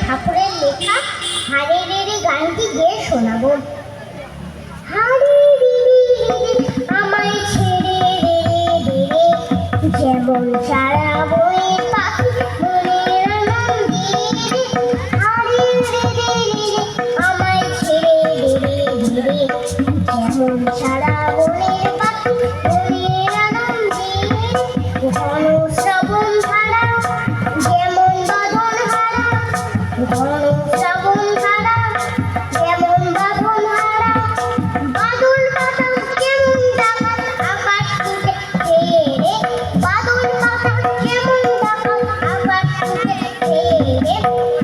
ঠাকুরের লেখা হারে রে রে গানটি গেয়ে শোনাবো। হারে রে রে আমায় ছেড়ে রে রে রে, যেমন সারা বয়ে পাখি মনের আনন্দে। হারে রে রে আমায় ছেড়ে রে রে রে, যেমন সারা বনের পাখি মনের আনন্দে। ঘন শ্রাবণ ধারা যেমন বাঁধন হারা, ঘন শ্রাবণ ধারা যেমন বাঁধন হারা, বাদল পাতা যেমন ডাকাত আকাশ টুটে খেয়ে রে, বাদল পাতা যেমন ডাকাত আকাশ টুটে খেয়ে রে।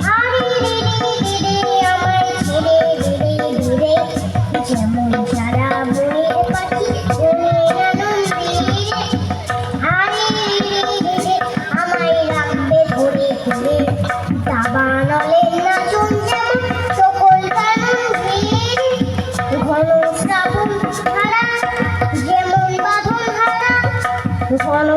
হারে রে রে রে আমায় ছেড়ে রে রে রে, যেমন সারা বনের পাখি মনের আনন্দে। হারে রে রে আমায় রাখবে ধরে ধরে, দাবানলের নাচন যেমন সকল কানন্দে। ঘন শ্রাবণ ধারা যেমন বাঁধন হারা, ঘন